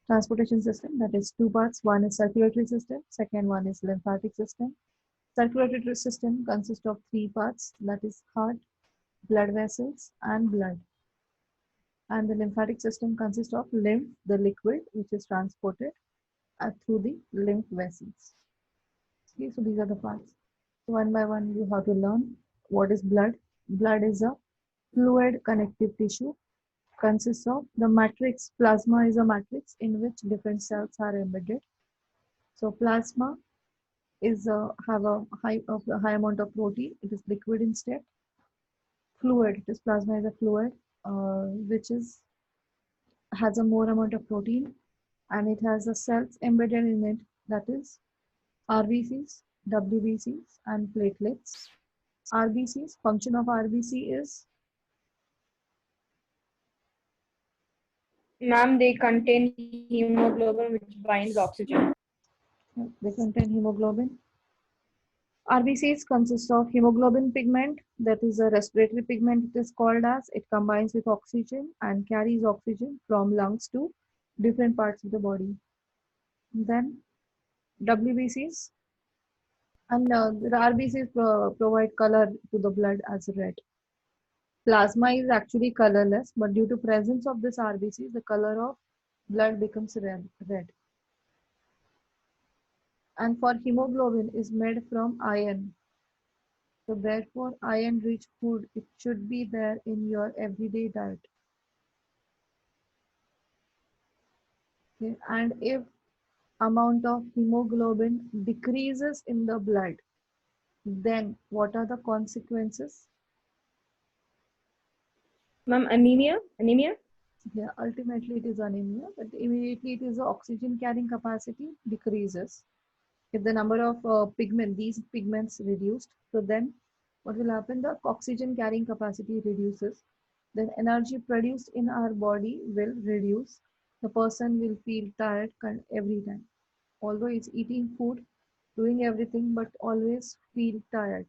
Transportation system, that is two parts. One is circulatory system, second one is lymphatic system. Circulatory system consists of three parts, that is heart, blood vessels, and blood. And the lymphatic system consists of lymph, the liquid which is transported through the lymph vessels. Okay, so these are the parts. So one by one, you have to learn what is blood. Blood is a fluid connective tissue, consists of the matrix. Plasma is a matrix in which different cells are embedded. So plasma is have a high amount of protein. It is liquid in state. Fluid. It is plasma is a fluid which is has a more amount of protein, and it has the cells embedded in it, that is RBCs, WBCs, and platelets. RBCs, function of RBC is Ma'am, they contain hemoglobin which binds oxygen. they contain hemoglobin. RBCs consist of hemoglobin pigment, that is a respiratory pigment it is called as. It combines with oxygen and carries oxygen from lungs to different parts of the body. Then WBCs, and the RBCs provide color to the blood as red. Plasma is actually colorless, but due to presence of this RBCs, the color of blood becomes red. And for hemoglobin is made from iron. So therefore, iron-rich food, it should be there in your everyday diet. Okay? And if amount of hemoglobin decreases in the blood, then what are the consequences? Ma'am, anemia? Anemia? Yeah, ultimately it is anemia, but immediately it is the oxygen carrying capacity decreases. If the number of these pigments reduced, so then what will happen? The oxygen carrying capacity reduces. Then energy produced in our body will reduce. The person will feel tired every time. Although it's eating food, doing everything, but always feel tired.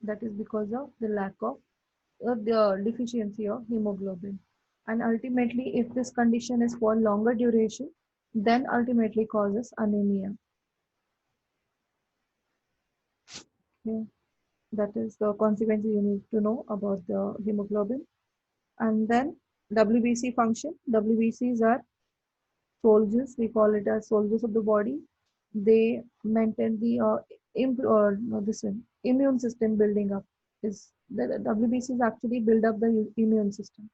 That is because of the lack of the deficiency of hemoglobin. And ultimately, if this condition is for longer duration, then ultimately causes anemia. Okay. That is the consequences you need to know about the hemoglobin. And then WBC function. WBCs are soldiers. We call it as soldiers of the body. They maintain the no, this one, immune system building up. Is the WBCs actually build up the immune system.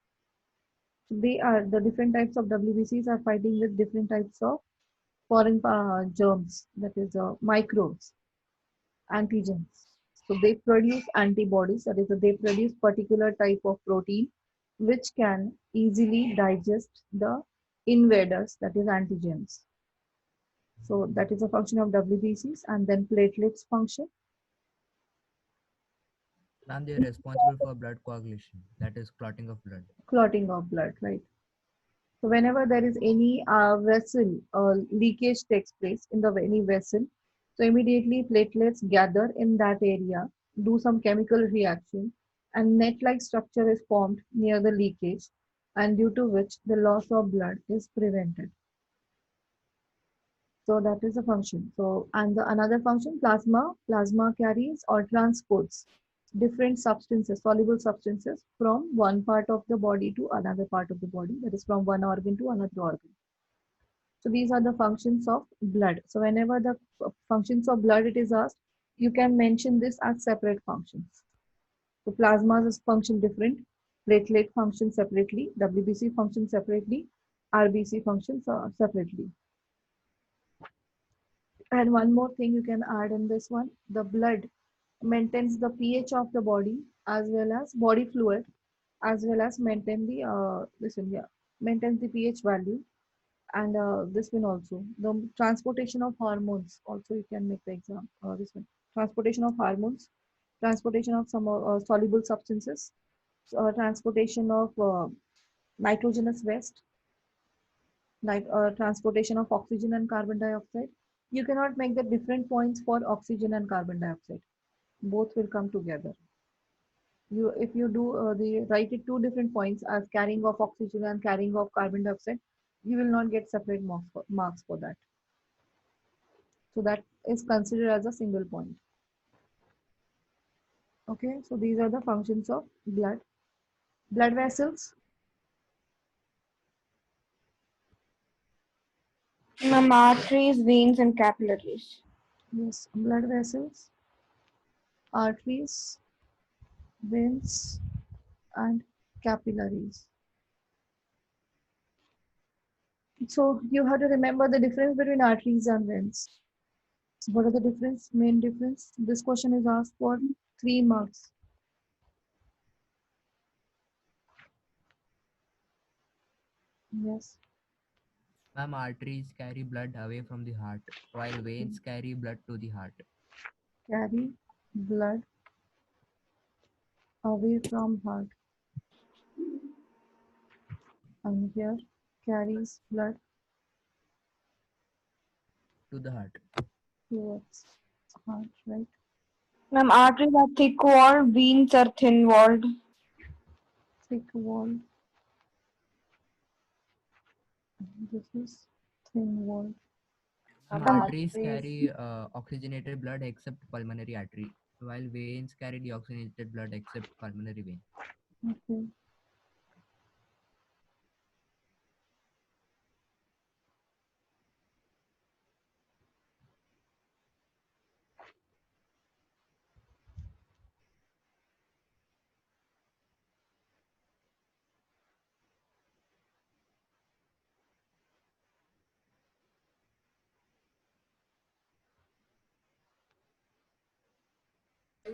So they are the different types of WBCs are fighting with different types of foreign germs, that is microbes, antigens. So they produce antibodies, that is, they produce particular type of protein which can easily digest the invaders, that is antigens. So that is a function of WBCs, and then platelets function. Ma'am, they are responsible for blood coagulation, that is clotting of blood. Clotting of blood, right? So whenever there is any vessel leakage takes place in the any vessel, so immediately platelets gather in that area, do some chemical reaction, and net-like structure is formed near the leakage, and due to which the loss of blood is prevented. So that is a function. So and the another function, plasma carries or transports different substances, soluble substances from one part of the body to another part of the body, that is from one organ to another organ. So these are the functions of blood. So whenever the functions of blood it is asked, you can mention this as separate functions. So plasma is function different, platelet function separately, WBC function separately, RBC functions separately. And one more thing you can add in this one, the blood maintains the pH of the body as well as body fluid, as well as maintain the this one, yeah, maintains the pH value. And this one also, the transportation of hormones also you can make the exam, this one, transportation of hormones, transportation of some soluble substances, transportation of nitrogenous waste, transportation of oxygen and carbon dioxide. You cannot make the different points for oxygen and carbon dioxide. Both will come together. You, if you do the write it two different points as carrying of oxygen and carrying of carbon dioxide, you will not get separate marks for that. So that is considered as a single point. Okay, so these are the functions of blood. Blood vessels. Ma'am, arteries, veins, and capillaries. Yes, blood vessels, arteries, veins, and capillaries. So you have to remember the difference between arteries and veins. What are the difference? Main difference. This question is asked for 3 marks. Yes. Ma'am, arteries carry blood away from the heart, while veins carry blood to the heart. Carry blood away from heart. And here carries blood To the heart. towards heart, right? Ma'am, arteries are thick-walled, veins are thin-walled. Thick wall. This is thin wall. Ma'am, Ma'am, arteries carry oxygenated blood except pulmonary artery, while veins carry deoxygenated blood except pulmonary vein. Okay.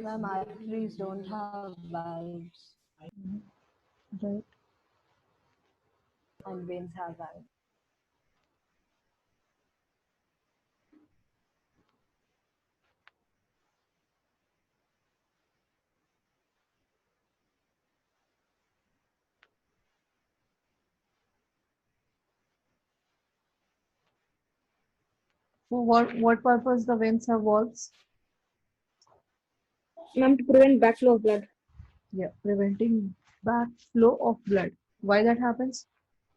Ma'am, arteries don't have valves Right. and veins have valves. For what purpose the veins have walls? Ma'am, to prevent backflow of blood. Yeah, preventing backflow of blood. Why that happens?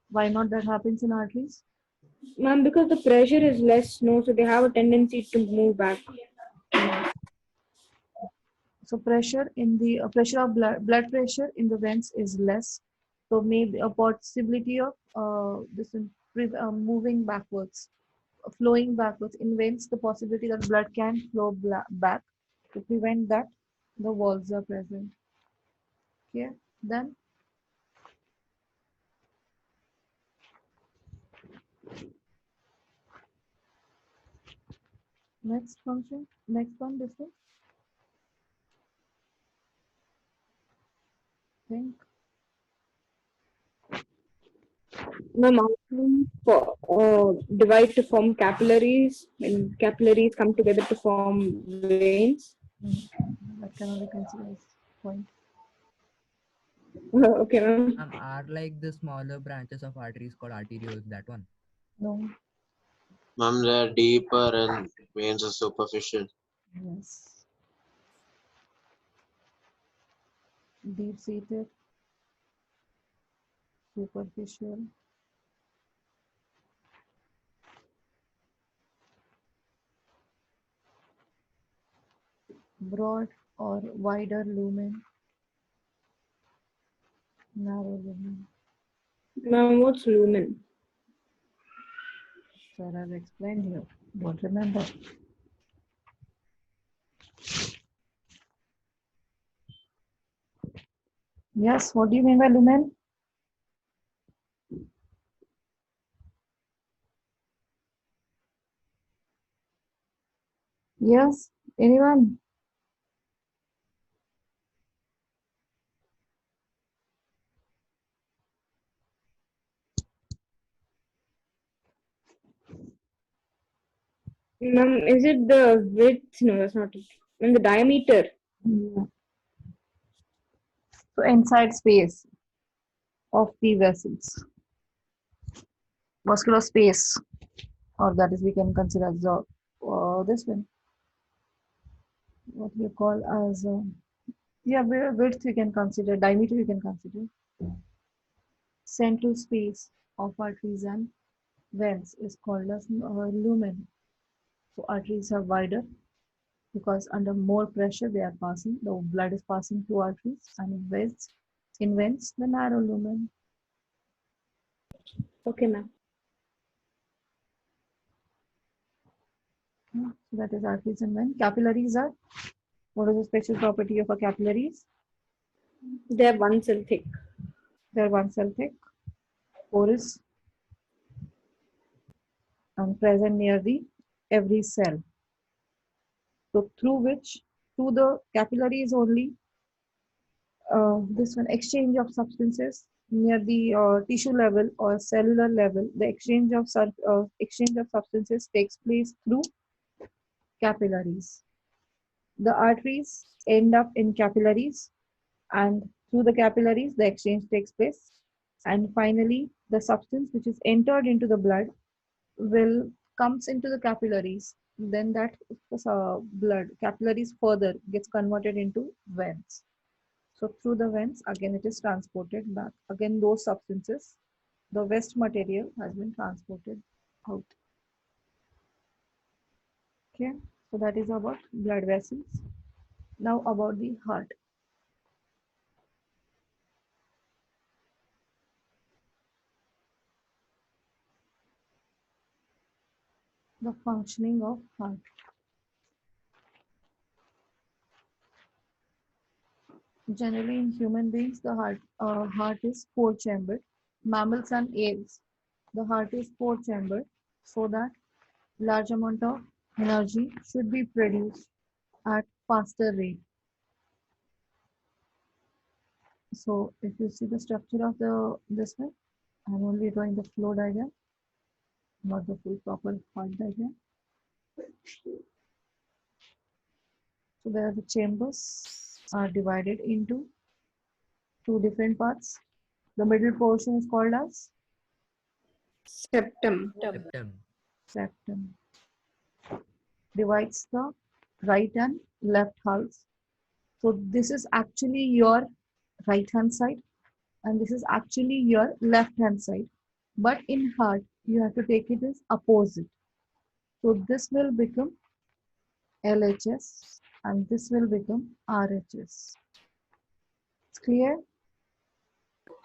Why not that happens in arteries? Ma'am, because the pressure is less, no, so they have a tendency to move back. So pressure in the pressure of blood pressure in the veins is less. So maybe a possibility of moving backwards, flowing backwards in veins. The possibility that blood can flow back. To prevent that, the walls are present. Okay, then next function, next one, this one. Think. Ma'am, arteries divide to form capillaries, and capillaries come together to form veins. That can only consider as point. Okay, ma'am. Are like the smaller branches of arteries called arterioles, that one? No. Ma'am, they are deeper and veins are superficial. Yes. Deep seated, superficial. Broad or wider lumen, narrow lumen. Ma'am, what's lumen? Sir, I've explained here. Don't remember. Yes, what do you mean by lumen? Yes, anyone? Ma'am, is it the width? No, that's not it. Ma'am, the diameter. Yeah. So inside space of the vessels, vascular space, or that is we can consider as this one, what you call as yeah, width we can consider, diameter we can consider, central space of arteries and veins is called as lumen. So arteries are wider because under more pressure they are passing, the blood is passing through arteries, and in veins the narrow lumen. Okay, ma'am. Okay, so that is arteries and veins. Capillaries are, what is the special property of a capillaries? They are 1 cell thick. They are one cell thick, porous, and present near the every cell. So through the capillaries only, this one exchange of substances near the tissue level or cellular level, the exchange of substances takes place through capillaries. The arteries end up in capillaries, and through the capillaries the exchange takes place, and finally the substance which is entered into the blood will comes into the capillaries, then that blood capillaries further gets converted into veins. So through the veins again it is transported back, again those substances, the waste material has been transported out. Okay, so that is about blood vessels. Now about the heart. The functioning of heart. Generally, in human beings, the heart is four-chambered. Mammals and apes, the heart is four-chambered, so that large amount of energy should be produced at faster rate. So, if you see the structure of the this one, I'm only drawing the flow diagram, not the full proper heart diagram. So, there are the chambers are divided into two different parts. The middle portion is called as Septum. Septum. septum. Divides the right and left halves. So this is actually your right hand side and this is actually your left hand side. But in heart, you have to take it as opposite. So this will become LHS and this will become RHS. It's clear?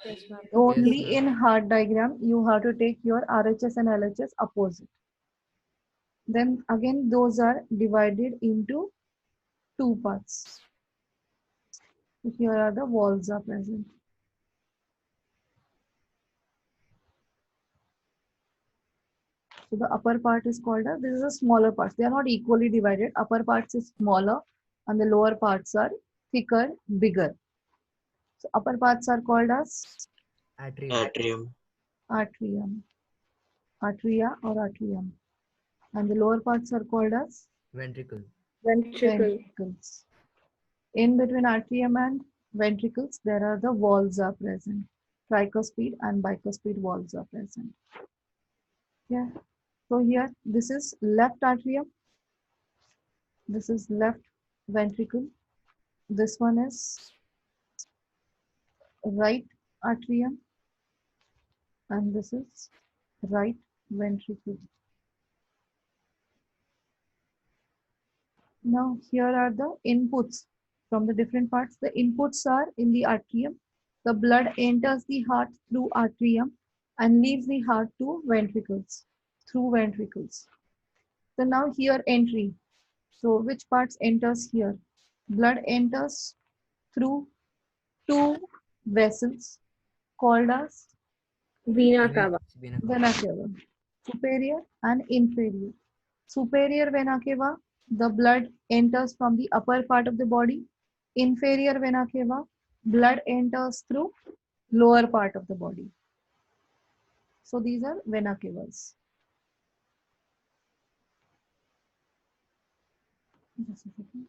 Yes, ma'am. Only ma'am. in heart diagram, you have to take your RHS and LHS opposite. Then again, those are divided into two parts. So here are the walls are present. So the upper part is called as, this is a smaller parts. They are not equally divided. Upper parts is smaller and the lower parts are thicker, bigger. So upper parts are called as Atrium. atrium, atria or atrium. And the lower parts are called as Ventricle. Ventricle. ventricles. In between atrium and ventricles, there are the walls are present. Tricuspid and bicuspid walls are present. Yeah. So here, this is left atrium. This is left ventricle. This one is right atrium. And this is right ventricle. Now, here are the inputs from the different parts. The inputs are in the atrium. The blood enters the heart through atrium and leaves the heart to ventricles, through ventricles. So now here entry. So which parts enters here? Blood enters through two vessels called as Vena cava. vena cava, superior and inferior. Superior vena cava, the blood enters from the upper part of the body. Inferior vena cava, blood enters through lower part of the body. So these are vena cavas. Just a second.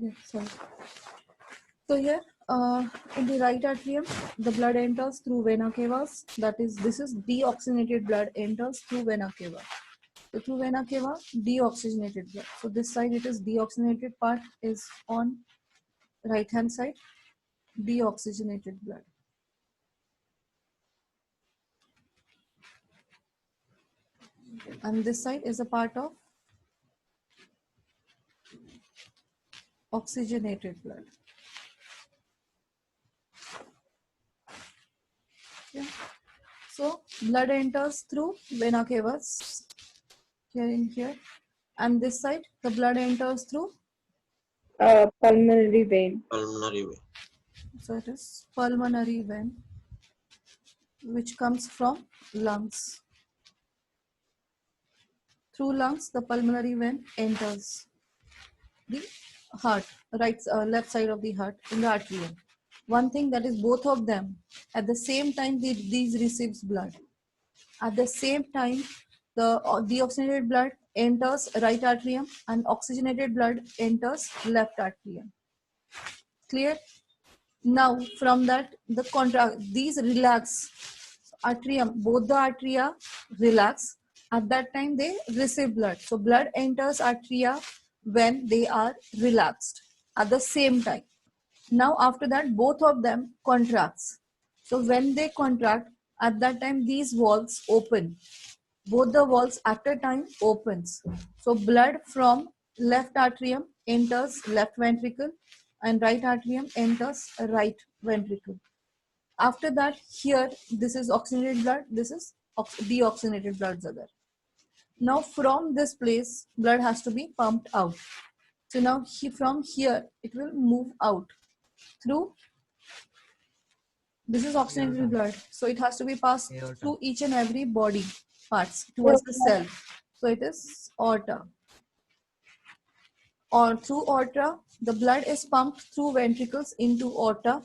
Yeah, sorry. So here, in the right atrium, the blood enters through vena cavas. That is, this is deoxygenated blood enters through vena cava. So through vena cava, deoxygenated blood. So this side it is deoxygenated part is on right hand side, deoxygenated blood. And this side is a part of oxygenated blood. Yeah. So blood enters through vena cavas here in here, and this side the blood enters through. Pulmonary vein. Pulmonary vein. So it is pulmonary vein, which comes from lungs. Through lungs, the pulmonary vein enters the heart, left side of the heart in the atrium. One thing that is both of them at the same time these receives blood. At the same time, the deoxygenated blood enters right atrium and oxygenated blood enters left atrium. Clear? Now from that these relax. Atrium, both the atria relax. At that time they receive blood. So blood enters atria when they are relaxed at the same time. Now after that both of them contracts. So when they contract, at that time these valves open. Both the valves at a time opens. So blood from left atrium enters left ventricle and right atrium enters right ventricle. After that, here this is oxygenated blood, this is deoxygenated blood. Now from this place, blood has to be pumped out. So now from here, it will move out through. This is oxygenated blood, so it has to be passed Aorta. through each and every body parts towards the cell. So it is aorta. Or through aorta, the blood is pumped through ventricles into aorta.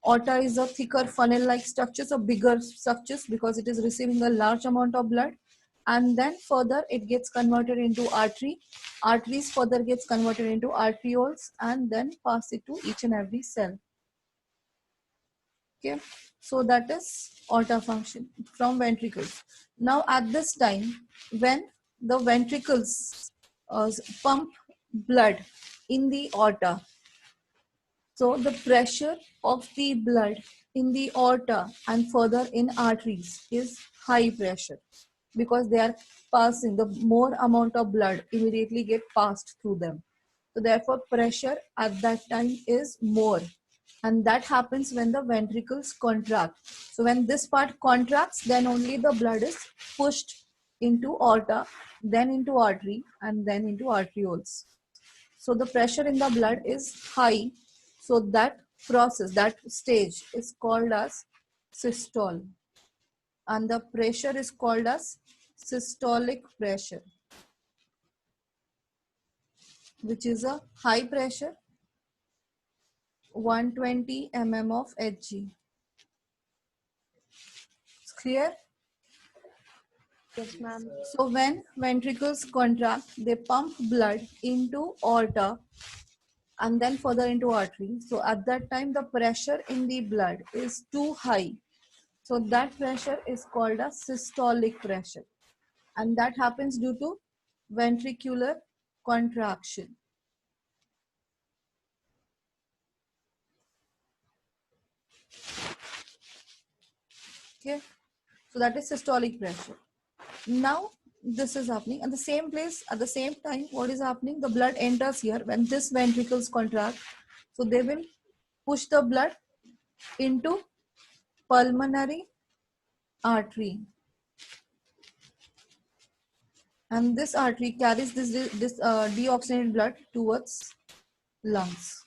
Aorta is a thicker funnel-like structure, so bigger structures because it is receiving a large amount of blood. And then further it gets converted into artery. Arteries further gets converted into arterioles and then pass it to each and every cell. Okay, so that is aorta function from ventricles. Now at this time, when the ventricles pump blood in the aorta, so the pressure of the blood in the aorta and further in arteries is high pressure because they are passing, the more amount of blood immediately get passed through them. So therefore pressure at that time is more, and that happens when the ventricles contract. So when this part contracts, then only the blood is pushed into aorta, then into artery and then into arterioles. So the pressure in the blood is high. So that process, that stage is called as systole. And the pressure is called as systolic pressure, which is a high pressure, 120 mm of Hg. It's clear? Yes, ma'am. So when ventricles contract, they pump blood into aorta and then further into artery. So at that time, the pressure in the blood is too high. So that pressure is called a systolic pressure. And that happens due to ventricular contraction. Okay, so that is systolic pressure. Now this is happening at the same place, at the same time. What is happening? The blood enters here when this ventricles contract. So they will push the blood into pulmonary artery. And this artery carries this deoxygenated blood towards lungs.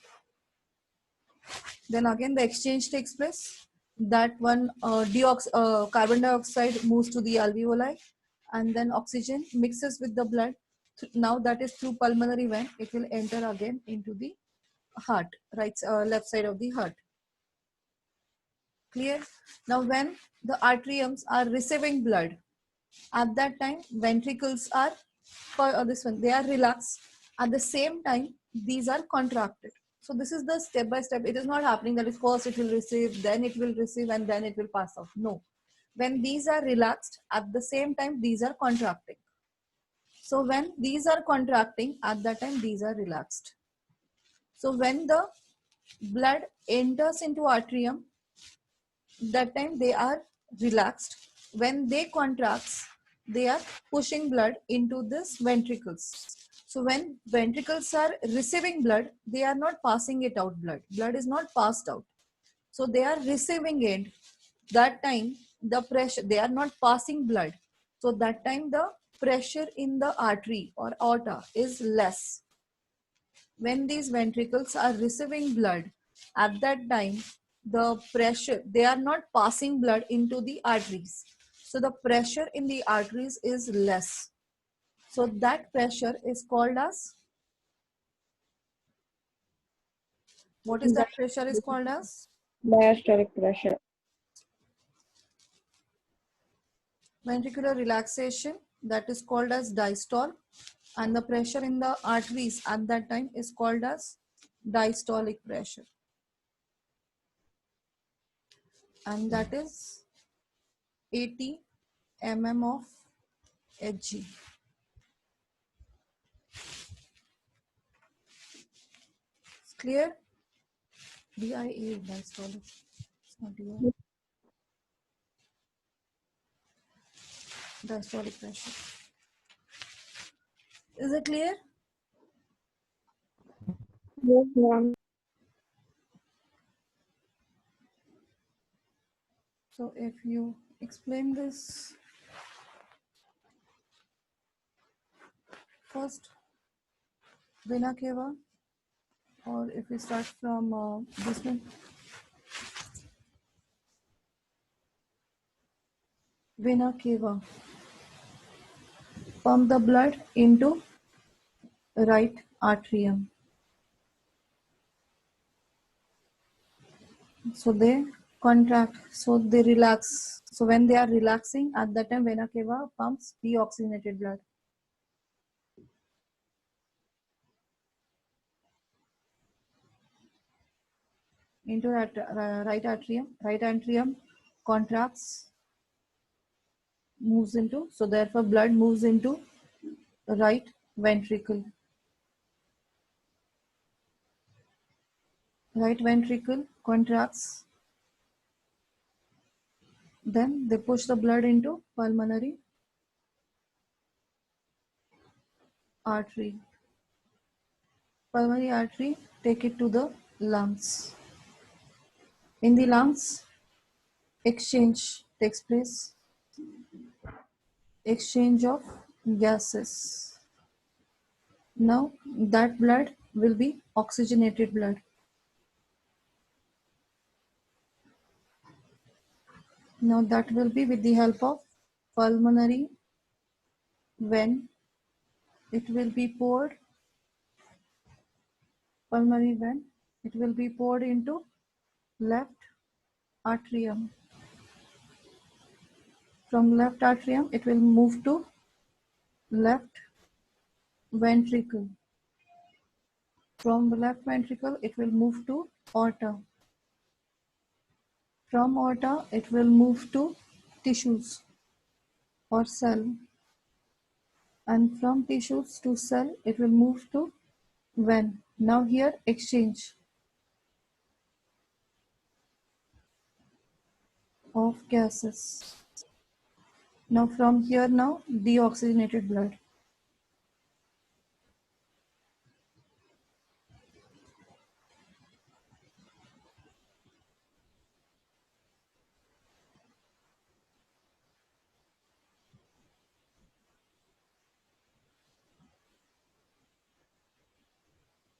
Then again the exchange takes place. That one carbon dioxide moves to the alveoli, and then oxygen mixes with the blood. Now that is through pulmonary vein. It will enter again into the heart, left side of the heart. Clear? Now when the arteriums are receiving blood, at that time ventricles are, they are relaxed. At the same time, these are contracted. So this is the step by step. It is not happening that is first it will receive, then it will receive, and then it will pass out. No. When these are relaxed, at the same time, these are contracting. So when these are contracting, at that time, these are relaxed. So when the blood enters into atrium, that time they are relaxed. When they contracts, they are pushing blood into this ventricles. So when ventricles are receiving blood, they are not passing it out blood. Blood is not passed out. So they are receiving it. That time the pressure, they are not passing blood. So that time the pressure in the artery or aorta is less. When these ventricles are receiving blood, at that time the pressure, they are not passing blood into the arteries, so the pressure in the arteries is less. So that pressure is called as, what is that pressure is called as? Diastolic pressure. Ventricular relaxation, that is called as diastole, and the pressure in the arteries at that time is called as diastolic pressure, and that is 80 mm of Hg. Clear? DIA, diastolic. It's not DIA. Diastolic pressure. Is it clear? Yes, ma'am. So if you explain this first, vena cava, or if we start from this one, vena cava, pump the blood into right atrium. So they contract, so they relax. So when they are relaxing, at that time vena cava pumps deoxygenated blood. Into that right atrium. Right atrium contracts, moves into, so therefore blood moves into right ventricle. Right ventricle contracts, then they push the blood into pulmonary artery. Pulmonary artery take it to the lungs. In the lungs, exchange takes place, exchange of gases. Now that blood will be oxygenated blood. Now that will be with the help of pulmonary vein. It will be poured, pulmonary vein, it will be poured into left atrium. From left atrium, it will move to left ventricle. From the left ventricle, it will move to aorta. From aorta, it will move to tissues or cell. And from tissues to cell, it will move to vein. Now here, exchange of gases. Now from here, now deoxygenated blood.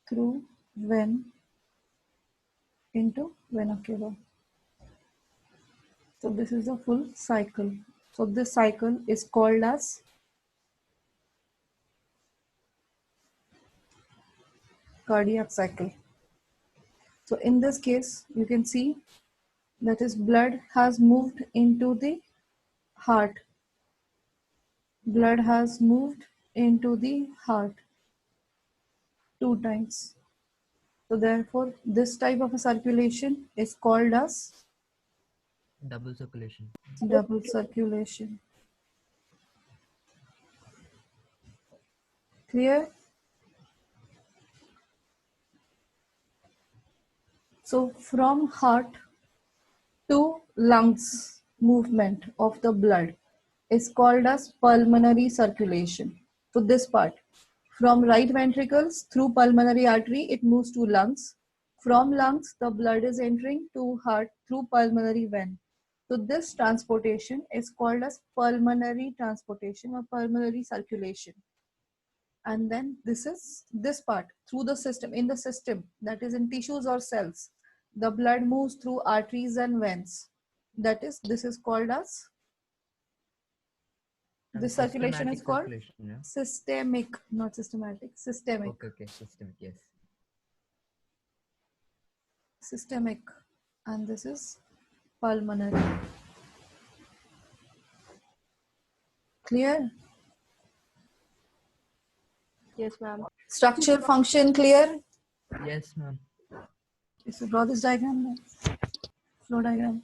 Through vein into vena cava. So this is a full cycle. So this cycle is called as cardiac cycle. So in this case, you can see that is blood has moved into the heart. Blood has moved into the heart. 2 times. So therefore, this type of a circulation is called as Double circulation. double circulation. Clear? So from heart to lungs movement of the blood is called as pulmonary circulation. So this part, from right ventricles through pulmonary artery, it moves to lungs. From lungs, the blood is entering to heart through pulmonary vein. So this transportation is called as pulmonary transportation or pulmonary circulation. And then this is this part through the system, in the system, that is in tissues or cells. The blood moves through arteries and veins. That is, this is called as, And this circulation is systematic called circulation, yeah? systemic, not systematic, systemic. Okay, systemic, yes. Systemic. And this is pulmonary. Clear? Yes, ma'am. Structure, function, clear? Yes, ma'am. Okay, so draw this diagram then. Flow diagram.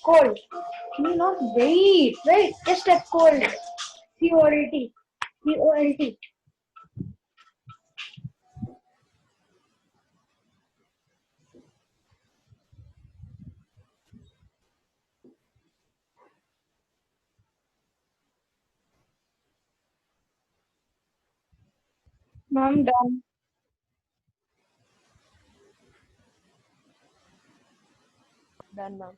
cold. Can you not wait? Wait, just a cold. C-O-L-T. C-O-L-T. Mom, done. Done, ma'am.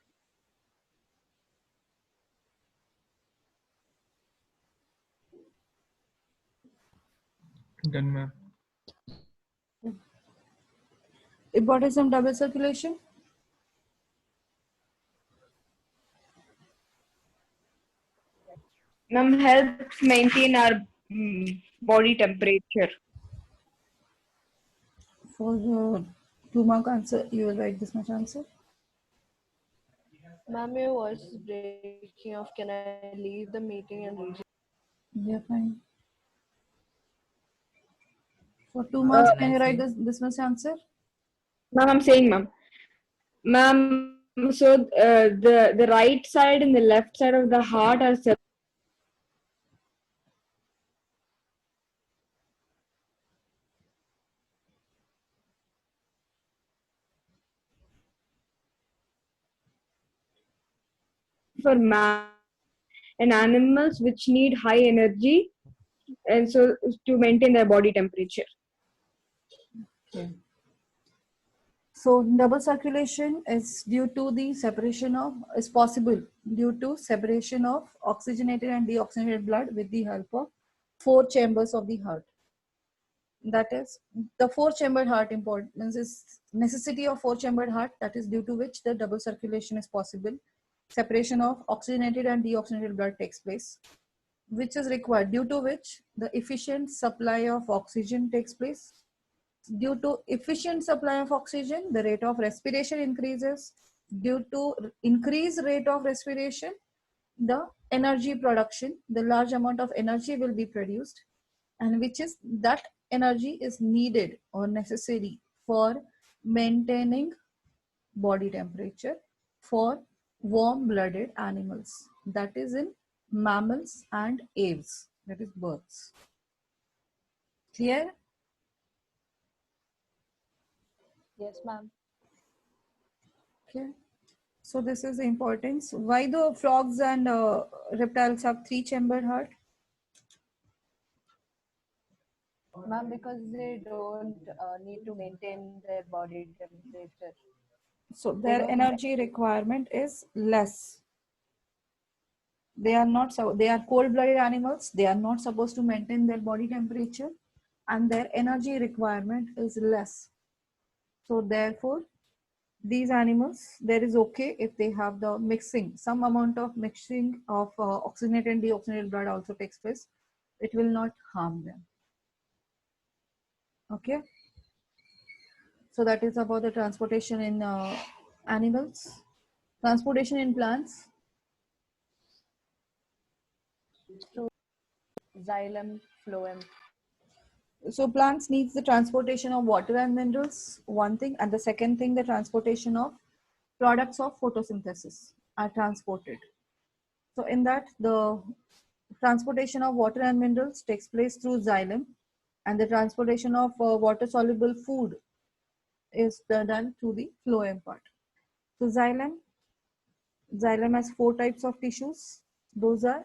Done, ma'am. Importance of double circulation. Mom helps maintain our body temperature. For 2-mark answer, you will write this much answer. Ma'am, your voice is breaking off. Can I leave the meeting and rejoin? Yeah, fine. For 2 marks, Can can I you write say? this much answer? Ma'am, I'm saying, ma'am. Ma'am, so the right side and the left side of the heart are separate. For man and animals which need high energy and so to maintain their body temperature. Okay. So double circulation is due to the separation of, is possible due to separation of oxygenated and deoxygenated blood with the help of 4 chambers of the heart. That is, the 4-chambered heart importance is necessity of 4-chambered heart, that is due to which the double circulation is possible. Separation of oxygenated and deoxygenated blood takes place, which is required, due to which the efficient supply of oxygen takes place. Due to efficient supply of oxygen, the rate of respiration increases. Due to increased rate of respiration, the energy production, the large amount of energy will be produced, and which is that energy is needed or necessary for maintaining body temperature for warm-blooded animals, that is in mammals and aves, that is birds. Clear? Yes, ma'am. Okay. So this is the importance. Why the frogs and reptiles have 3-chambered heart? Ma'am, because they don't need to maintain their body temperature. So They their don't energy requirement is less. They are not so, they are cold-blooded animals. They are not supposed to maintain their body temperature, and their energy requirement is less. So therefore, these animals, there is okay if they have the mixing, some amount of mixing of oxygenated and deoxygenated blood also takes place. It will not harm them. Okay. So that is about the transportation in animals. Transportation in plants. through xylem, phloem. So plants needs the transportation of water and minerals, one thing, and the second thing, the transportation of products of photosynthesis are transported. So in that, the transportation of water and minerals takes place through xylem, and the transportation of water soluble food is done through the phloem part. So xylem has 4 types of tissues. Those are,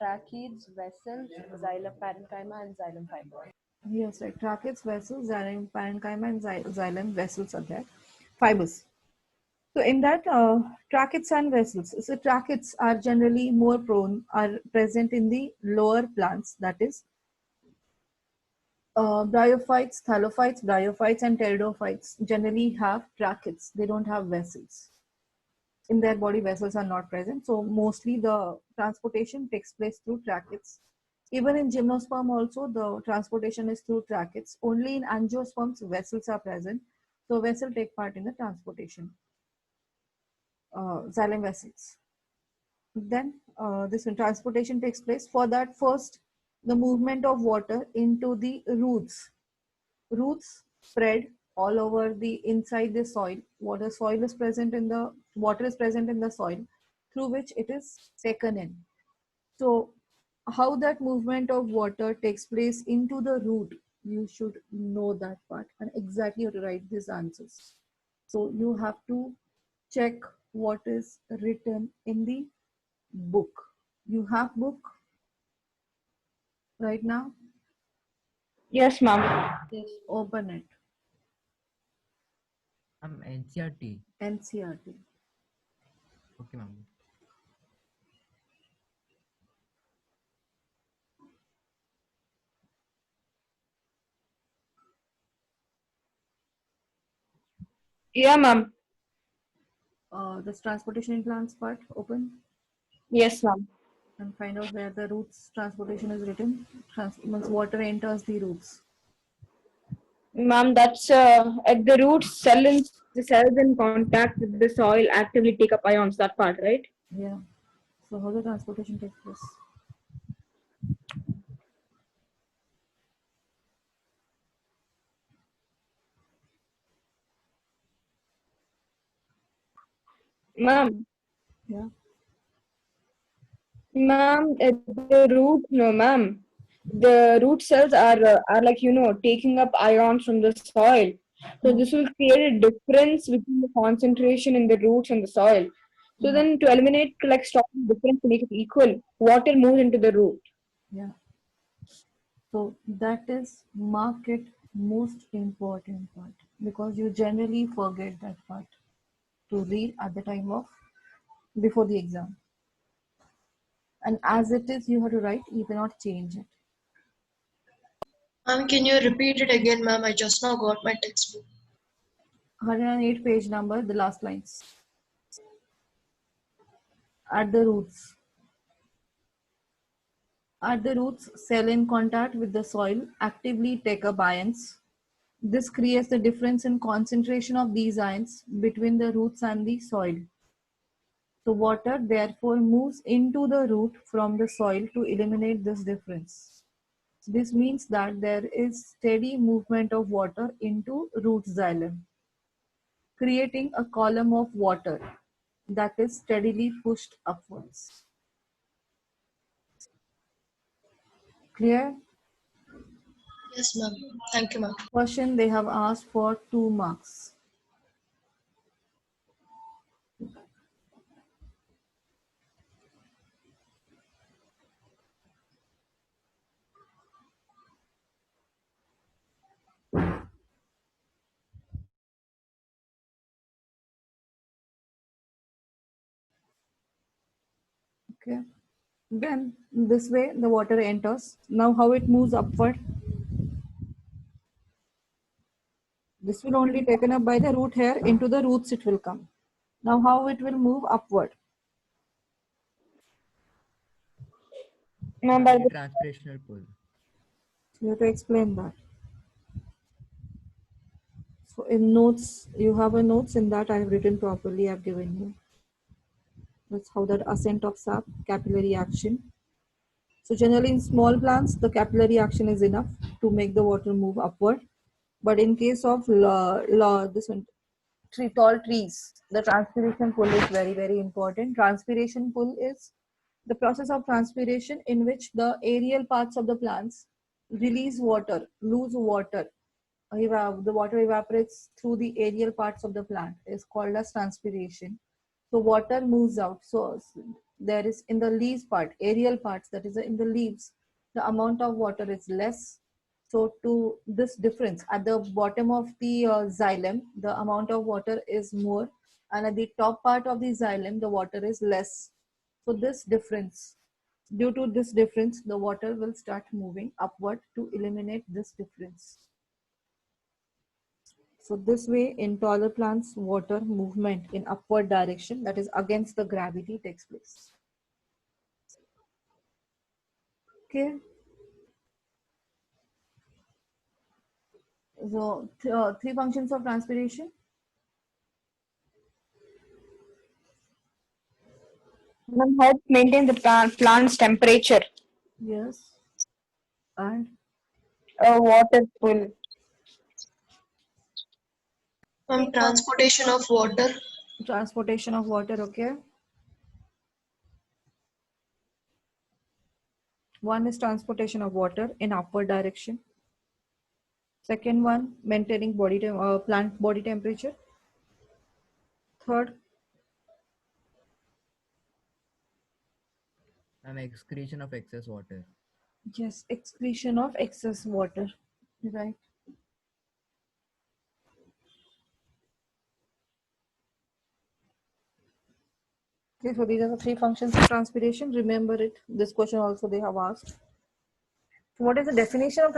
Tracheids, vessels, xylem parenchyma, and xylem fiber. yes, right, tracheids, vessels, xylem parenchyma, and xylem vessels are there, fibers. So in that, tracheids and vessels. So tracheids are generally more prone, are present in the lower plants, that is bryophytes, thallophytes, and pteridophytes generally have tracheids. They don't have vessels. In their body, vessels are not present. So mostly the transportation takes place through tracheids. Even in gymnosperm also, the transportation is through tracheids. Only in angiosperms, vessels are present. So vessel take part in the transportation. Xylem vessels. Then this one, transportation takes place. For that, first, the movement of water into the roots. Roots spread all over the inside the soil. Water is present in the soil through which it is taken in. So how that movement of water takes place into the root, you should know that part and exactly how to write these answers. So you have to check what is written in the book. You have book right now? Yes, ma'am. Open it. NCRT. NCRT. Okay, ma'am. Yeah, ma'am. This transportation in plants part, open Yes, ma'am. and find out where the roots transportation is written. Means water enters the roots. Ma'am, that's at the root the cells in contact with the soil actively take up ions, that part, right? Yeah. So how the transportation takes place? Ma'am, Yeah. ma'am, at the root, no, ma'am. The root cells are like, taking up ions from the soil. So this will create a difference between the concentration in the roots and the soil. So Yeah. then to eliminate, like stop the difference to make it equal, water moves into the root. Yeah. So that is market most important part because you generally forget that part to read at the time of before the exam. And as it is, you have to write, you cannot change it. Ma'am, can you repeat it again, ma'am? I just now got my textbook. 108 page number, the last lines. At the roots. At the roots, cell in contact with the soil actively take up ions. This creates the difference in concentration of these ions between the roots and the soil. So water therefore moves into the root from the soil to eliminate this difference. This means that there is steady movement of water into root xylem, creating a column of water that is steadily pushed upwards. Clear? Yes, ma'am. Thank you, ma'am. Question they have asked for 2 marks. Okay. Then this way the water enters. Now how it moves upward? This will only taken up by the root hair. Into the roots it will come. Now how it will move upward? Ma'am, by the Transpirational pull. You have to explain that. So in notes, you have a notes in that I have written properly, I have given you. That's how that ascent of sap, capillary action. So generally in small plants, the capillary action is enough to make the water move upward. But in case of tall trees, the transpiration pull is very, very important. Transpiration pull is the process of transpiration in which the aerial parts of the plants release water, lose water. The water evaporates through the aerial parts of the plant is called as transpiration. So water moves out. So there is in the leaves part, aerial parts, that is in the leaves, the amount of water is less. So to this difference at the bottom of the xylem, the amount of water is more, and at the top part of the xylem, the water is less. So this difference, due to this difference, the water will start moving upward to eliminate this difference. So this way in taller plants, water movement in upward direction, that is against the gravity, takes place. Okay. So 3 functions of transpiration. ma'am, help maintain the plant's temperature. Yes. And Water pull. Ma'am, transportation of water. Transportation of water, okay. One is transportation of water in upward direction. Second one, maintaining plant body temperature. Third, Excretion of excess water. yes, excretion of excess water. Right. Okay, so these are the three functions of transpiration. Remember it. This question also they have asked. So what is the definition of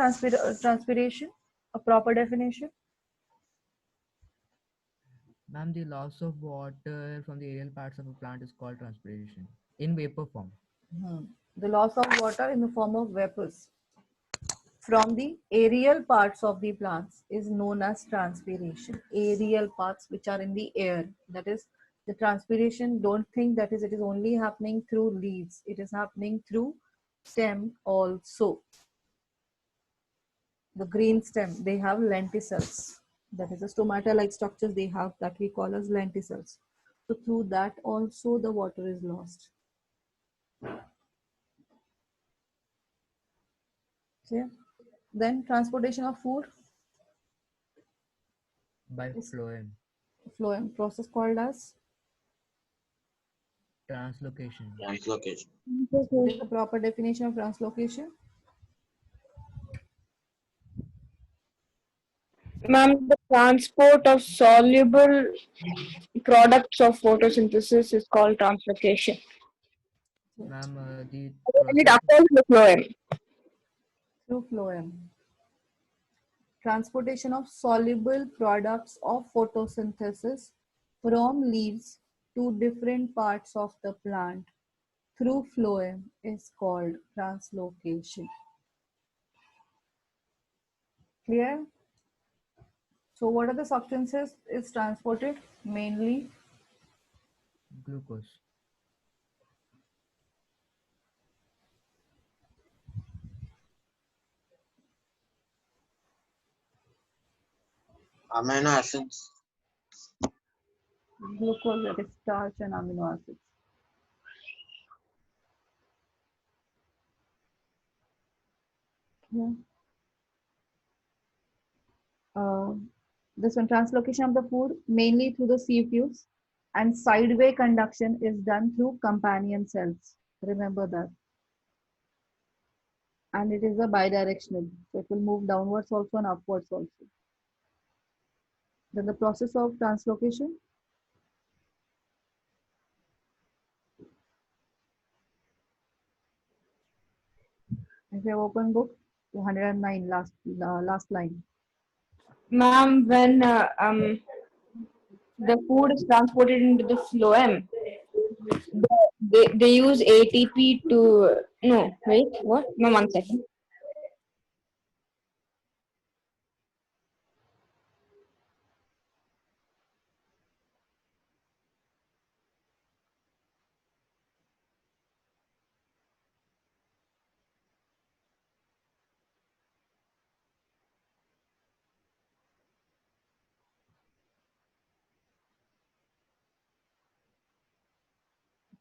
transpiration? A proper definition? Ma'am, the loss of water from the aerial parts of a plant is called transpiration in vapor form. The loss of water in the form of vapors from the aerial parts of the plants is known as transpiration. Aerial parts which are in the air, that is the transpiration. Don't think that is it is only happening through leaves. It is happening through stem also. The green stem, they have lenticels. That is the stomata-like structures they have that we call as lenticels. So through that also the water is lost. Okay. Then transportation of food By is phloem. phloem, process called as. Translocation. Translocation. What is the proper definition of translocation? Ma'am, the transport of soluble products of photosynthesis is called translocation. Ma'am, the And it process. occurs in the phloem. Through phloem. Transportation of soluble products of photosynthesis from leaves to different parts of the plant through phloem is called translocation. Clear? So what are the substances is transported? Mainly Glucose. Amino acids. glucose, that is starch and amino acids. Yeah. This one, translocation of the food mainly through the sieve tubes, and sideway conduction is done through companion cells. Remember that. And it is a bidirectional, so it will move downwards also and upwards also. Then the process of translocation. If you have open book, 109 last line. Ma'am, when the food is transported into the phloem, they use ATP to. No, wait, what? No, 1 second.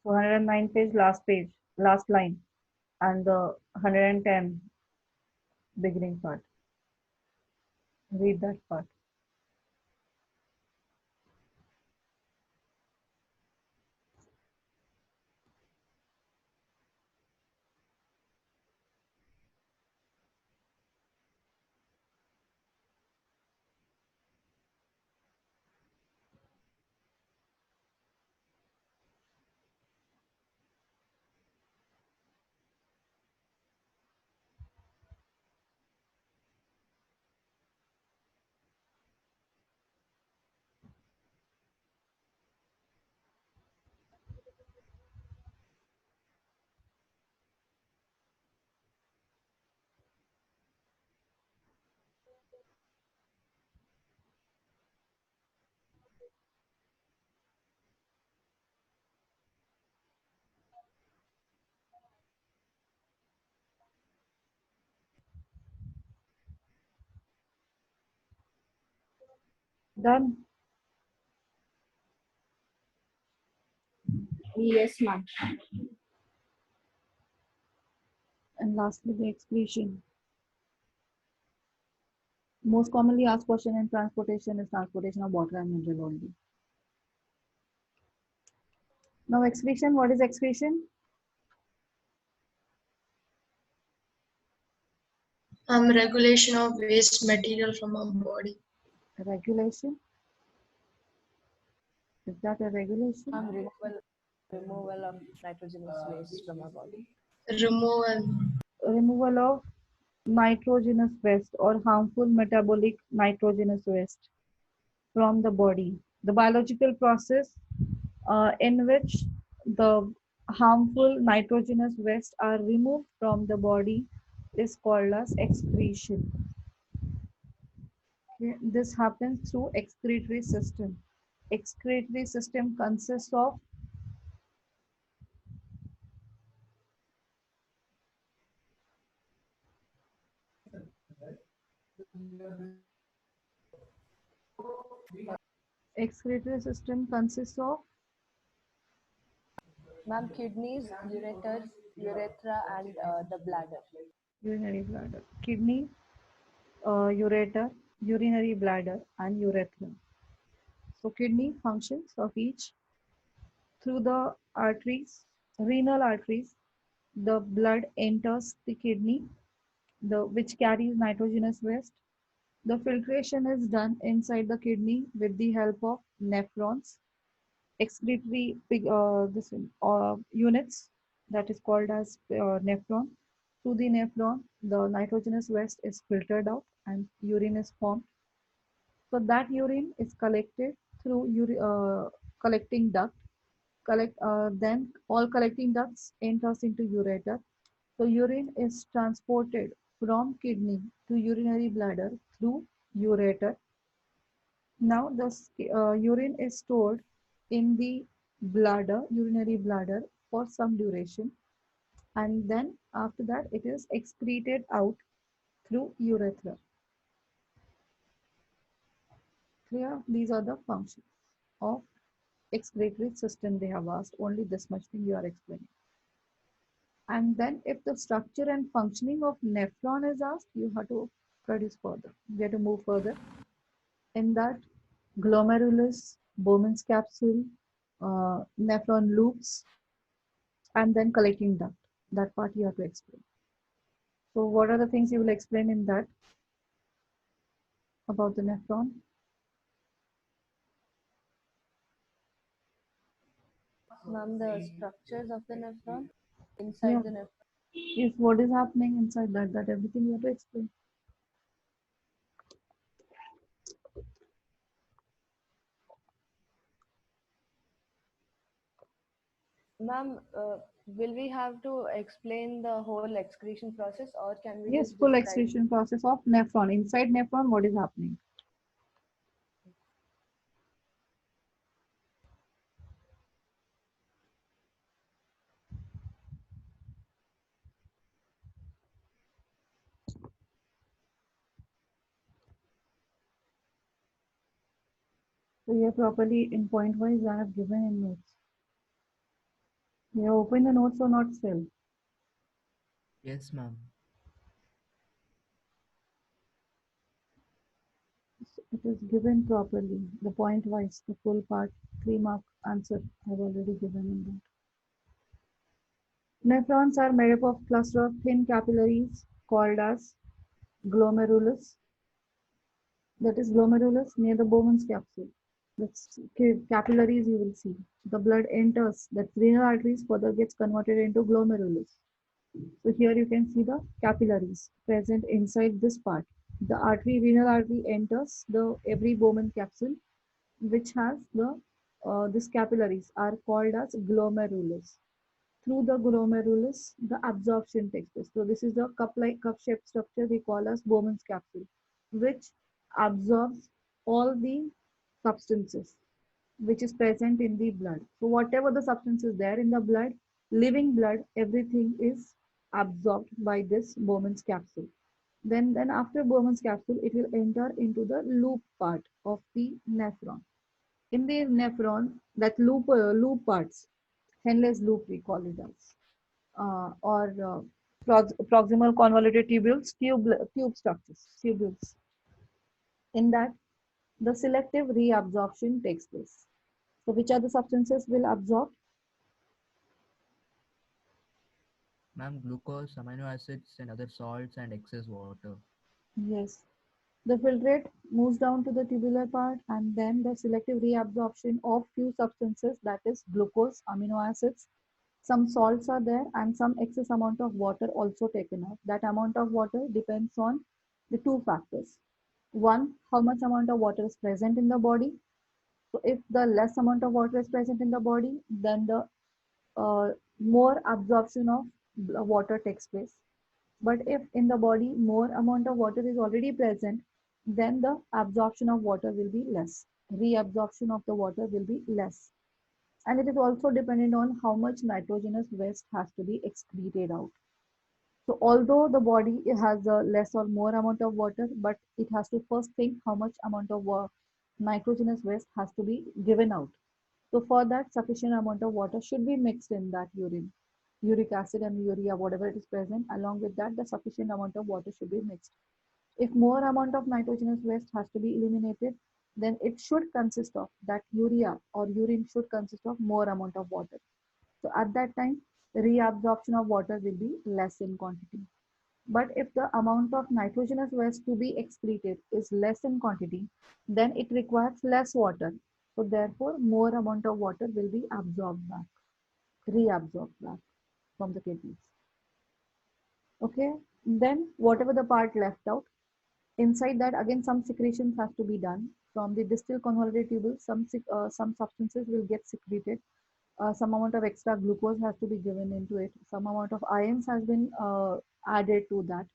So 109 page, last line, and the 110 beginning part. Read that part. Done. Yes, ma'am. And lastly, the excretion. Most commonly asked question in transportation is transportation of water and mineral only. Now excretion, what is excretion? Regulation of waste material from our body. Regulation. Is that a regulation? Removal of nitrogenous waste from our body. Removal. Removal of nitrogenous waste or harmful metabolic nitrogenous waste from the body. The biological process in which the harmful nitrogenous waste are removed from the body is called as excretion. Okay. This happens through excretory system. Excretory system consists of excretory system consists of Ma'am, kidneys, urethra, and the bladder. urinary bladder, kidney, ureter, urinary bladder, and urethra. So kidney functions of each through the arteries, renal arteries. The blood enters the kidney, which carries nitrogenous waste. The filtration is done inside the kidney with the help of nephrons, excretory units that is called as nephron. Through the nephron, the nitrogenous waste is filtered out and urine is formed. So that urine is collected through collecting duct. Then all collecting ducts enters into ureter. So urine is transported from kidney to urinary bladder through ureter. Now the urine is stored in the bladder, urinary bladder for some duration, and then after that it is excreted out through urethra. Clear? These are the functions of excretory system. They have asked only this much thing you are explaining. And then if the structure and functioning of nephron is asked, you have to produce further. You have to move further. In that, glomerulus, Bowman's capsule, nephron loops, and then collecting duct. That part you have to explain. So what are the things you will explain in that about the nephron? Ma'am, the structures of the nephron inside Yeah. the nephron. If what is happening inside that everything you have to explain. Ma'am, will we have to explain the whole excretion process, or can we Yes, just full describe? excretion process of nephron. Inside nephron, what is happening? So here properly in point wise I have given in notes. You have opened the notes or not still? Yes, ma'am. It is given properly. The point wise, the full part, 3 mark answer I have already given in that. Nephrons are made up of cluster of thin capillaries called as glomerulus. That is glomerulus near the Bowman's capsule. That's capillaries you will see. The blood enters, that renal arteries further gets converted into glomerulus. So here you can see the capillaries present inside this part. The artery, renal artery enters the every Bowman capsule, which has these capillaries are called as glomerulus. Through the glomerulus, the absorption takes place. So this is the cup-like cup-shaped structure we call as Bowman's capsule, which absorbs all the substances which is present in the blood. So whatever the substance is there in the blood, living blood, everything is absorbed by this Bowman's capsule. Then after Bowman's capsule, it will enter into the loop part of the nephron. In the nephron, that loop parts, Henle's loop we call it as, or proximal convoluted tubules, tube structures, tubules. In that, the selective reabsorption takes place. So which are the substances will absorb? Ma'am, glucose, amino acids, and other salts and excess water. Yes. The filtrate moves down to the tubular part, and then the selective reabsorption of few substances, that is glucose, amino acids, some salts are there, and some excess amount of water also taken out. That amount of water depends on the two factors. One, how much amount of water is present in the body. So if the less amount of water is present in the body, then the more absorption of water takes place. But if in the body more amount of water is already present, then the absorption of water will be less. Reabsorption of the water will be less. And it is also dependent on how much nitrogenous waste has to be excreted out. So although the body has a less or more amount of water, but it has to first think how much amount of nitrogenous waste has to be given out. So for that, sufficient amount of water should be mixed in that urine. Uric acid and urea, whatever it is present, along with that, the sufficient amount of water should be mixed. If more amount of nitrogenous waste has to be eliminated, then it should consist of that urea or urine should consist of more amount of water. So at that time, the reabsorption of water will be less in quantity. But if the amount of nitrogenous waste to be excreted is less in quantity, then it requires less water. So therefore, more amount of water will be absorbed back, reabsorbed back from the kidneys. Okay, then whatever the part left out, inside that again some secretions has to be done from the distal convoluted tubule. Some substances will get secreted. Some amount of extra glucose has to be given into it. Some amount of ions has been added to that,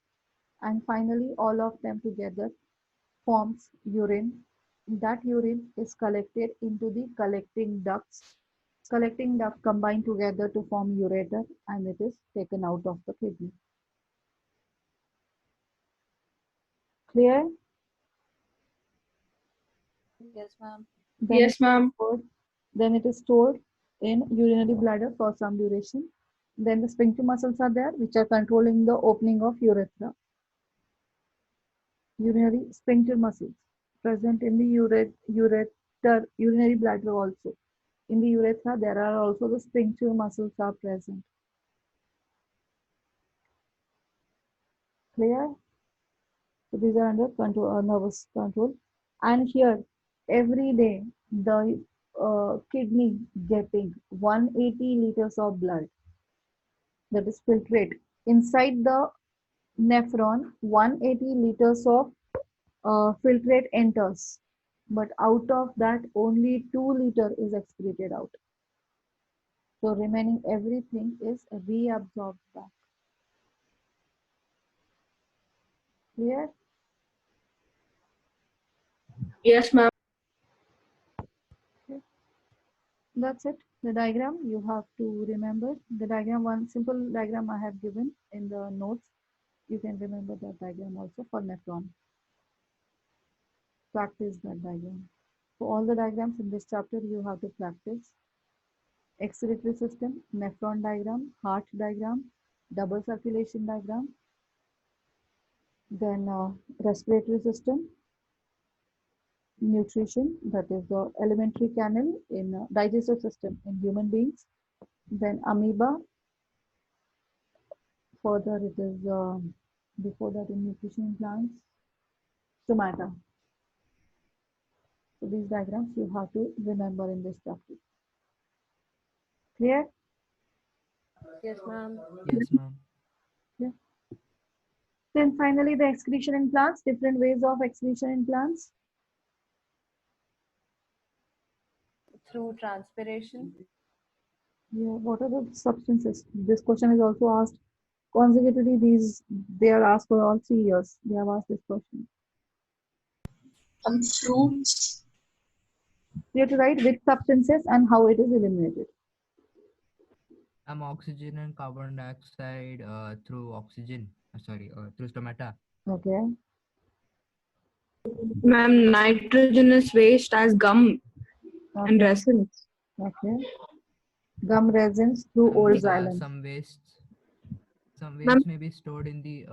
and finally all of them together forms urine. That urine is collected into the collecting ducts. Collecting ducts combine together to form ureter, and it is taken out of the kidney. Clear? Yes, ma'am. Then Yes, ma'am. then it is stored in urinary bladder for some duration. Then the sphincter muscles are there, which are controlling the opening of urethra. Urinary sphincter muscles present in the urinary bladder also. In the urethra, there are also the sphincter muscles are present. Clear? So these are under control, nervous control. And here, every day, the kidney getting 180 liters of blood, that is filtrate. Inside the nephron, 180 liters of filtrate enters, but out of that, only 2 liter is excreted out. So remaining everything is reabsorbed back. Clear? Yes, ma'am. That's it. The diagram you have to remember. The diagram, one simple diagram I have given in the notes. You can remember that diagram also for nephron. Practice that diagram. So all the diagrams in this chapter you have to practice. Excretory system, nephron diagram, heart diagram, double circulation diagram, then respiratory system, nutrition, that is the alimentary canal in digestive system in human beings, then amoeba, further it is before that in nutrition in plants, stomata. So these diagrams you have to remember in this chapter. Clear? Yes, ma'am. Yes, ma'am. Yeah. Then finally the excretion in plants, different ways of excretion in plants. Through transpiration. Yeah, what are the substances? This question is also asked consecutively. They are asked for all 3 years. They have asked this question. Fruits, You have to write which substances and how it is eliminated. Oxygen and carbon dioxide through oxygen. Through stomata. Okay. Ma'am, nitrogenous waste as gum and Okay. resins. Okay. Gum resins through old Like, xylem. some Ma'am, wastes may be stored in the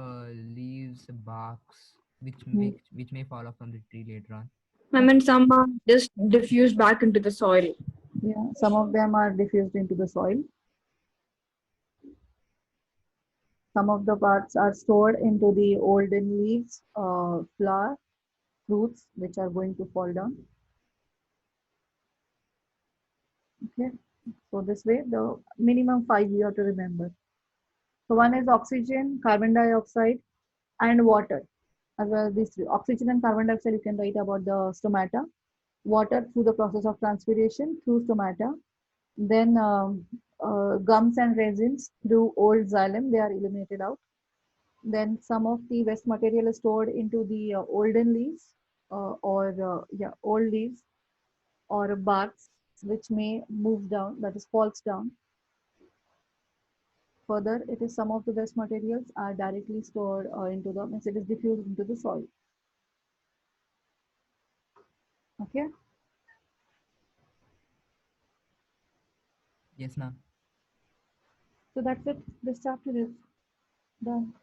leaves, barks, which may fall off from the tree later on. ma'am, and some are just diffused back into the soil. Yeah, some of them are diffused into the soil. Some of the parts are stored into the olden leaves, flower, fruits, which are going to fall down. Okay, so this way, the minimum 5 you have to remember. So one is oxygen, carbon dioxide, and water. As well as these three. Oxygen and carbon dioxide, you can write about the stomata. Water through the process of transpiration through stomata. Then gums and resins through old xylem, they are eliminated out. Then some of the waste material is stored into the olden leaves old leaves or barks, which may move down, that is falls down. Further, it is some of the waste materials are directly stored into the, means it is diffused into the soil. Okay. Yes, ma'am. So that's it. This chapter is done.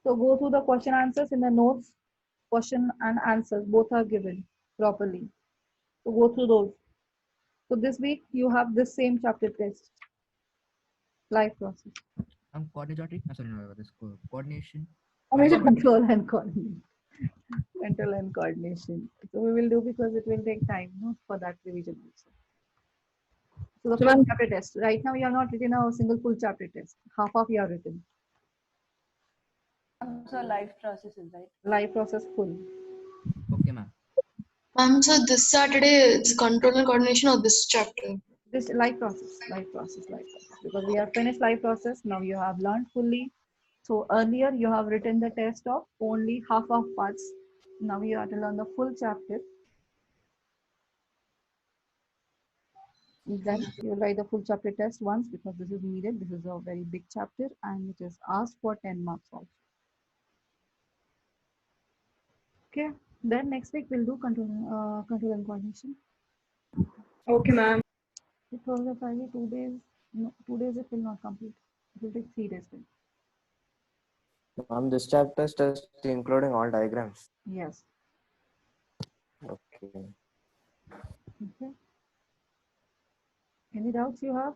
So go through the question answers in the notes. Question and answers both are given properly. So go through those. So this week you have this same chapter test. Life process. Coordinatory. Sorry, no, this coordination. Or maybe control and coordination. Control and coordination. So we will do because it will take time, no, for that revision also. So the So, full ma'am, chapter test. Right now you have not written a single full chapter test. Half of you have written. So life processes, right? Life process full. Okay, ma'am. So this Saturday it's control and coordination of this chapter. This life process. Because we have finished life process. Now you have learned fully. So earlier you have written the test of only half of parts. Now you have to learn the full chapter. Then you will write the full chapter test once because this is needed. This is a very big chapter and it is asked for 10 marks also. Okay. Then next week we'll do control and coordination. okay, ma'am. Thursday, Friday, 2 days. No, 2 days it will not complete. It will take 3 days then. This chapter is just including all diagrams. Yes. Okay. Okay. Any doubts you have?